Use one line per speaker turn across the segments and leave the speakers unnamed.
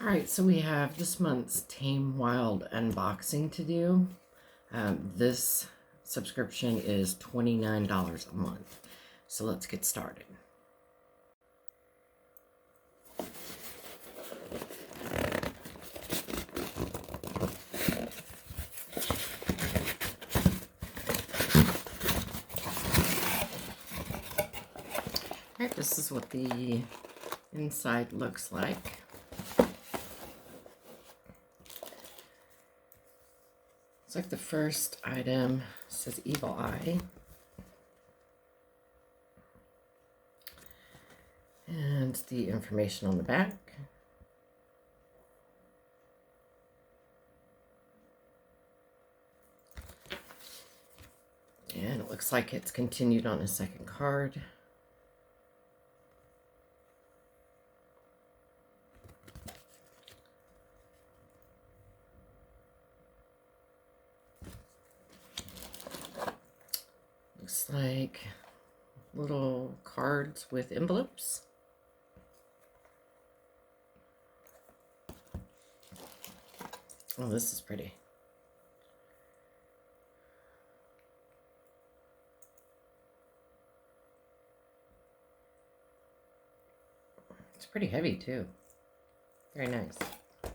Alright, so we have this month's Tame Wild unboxing to do. This subscription is $29 a month. So let's get started. Alright, this is what the inside looks like. It's like the first item says Evil Eye. And the information on the back. And it looks like it's continued on a second card. Looks like little cards with envelopes. Oh, this is pretty. It's pretty heavy too. Very nice. A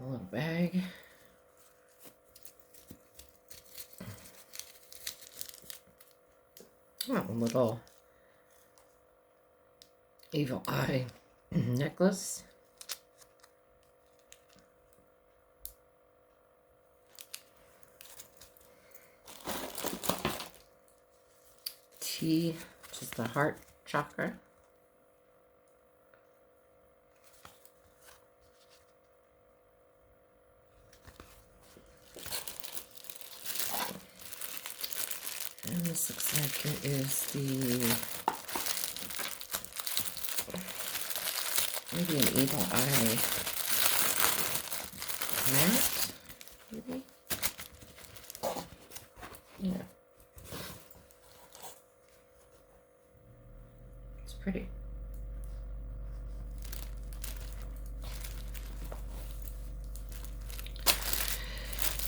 little bag. Oh, a little Evil Eye necklace. T, which is the heart chakra. And this looks like it is maybe an Evil Eye mat, maybe? Yeah. It's pretty.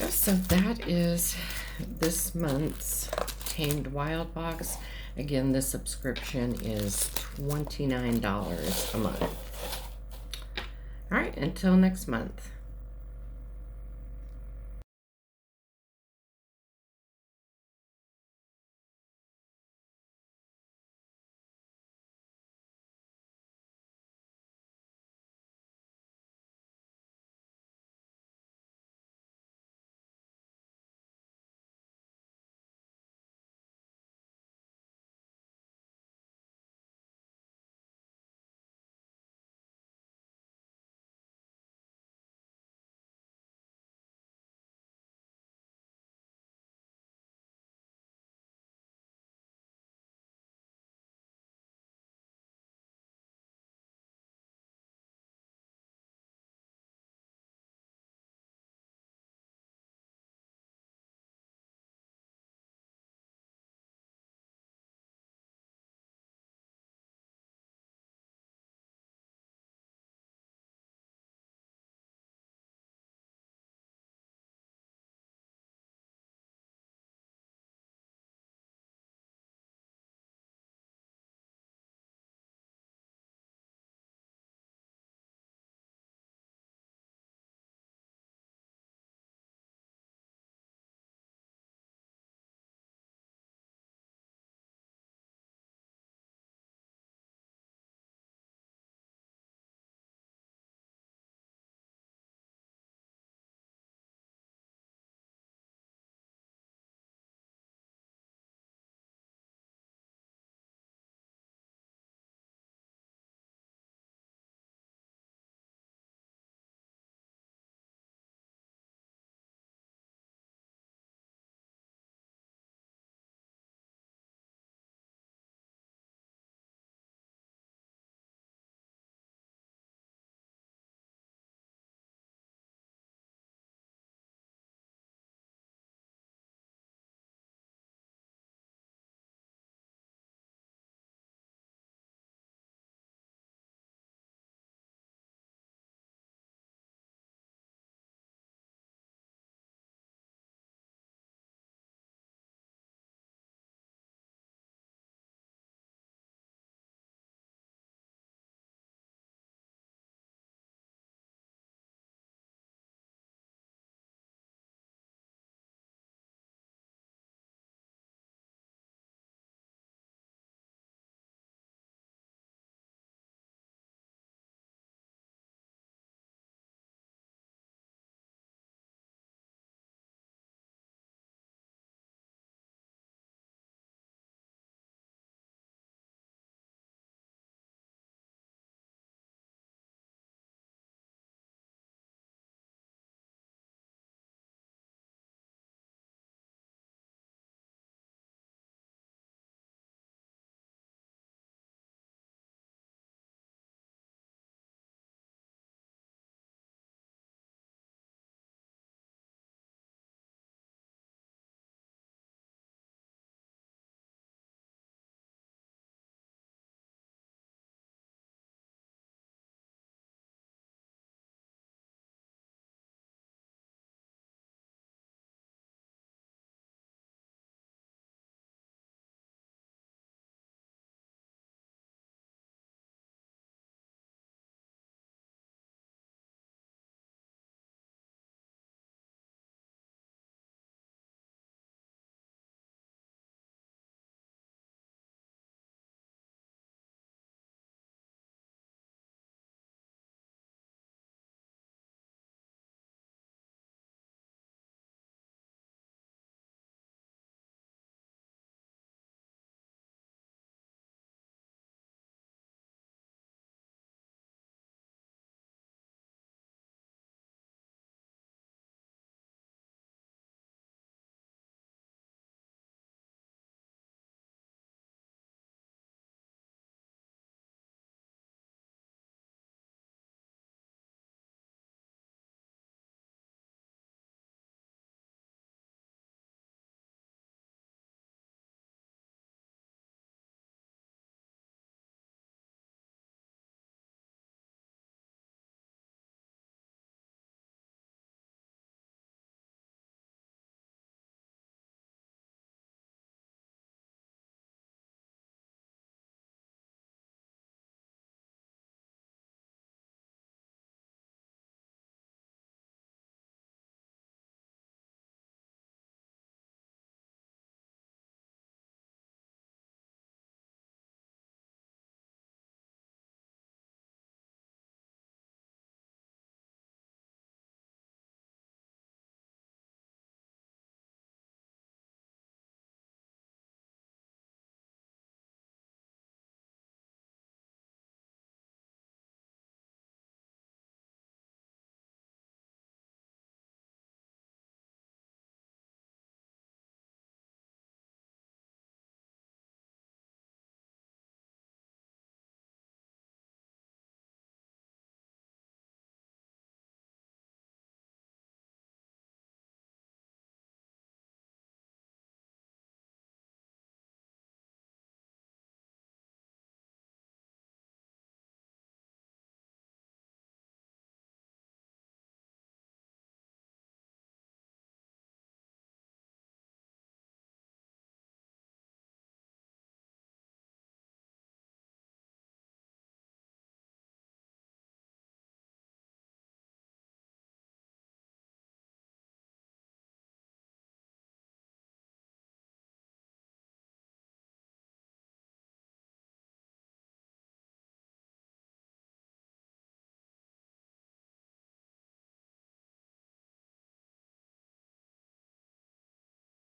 So that is this month's Tamed Wild box. Again, this subscription is $29 a month. All right, until next month.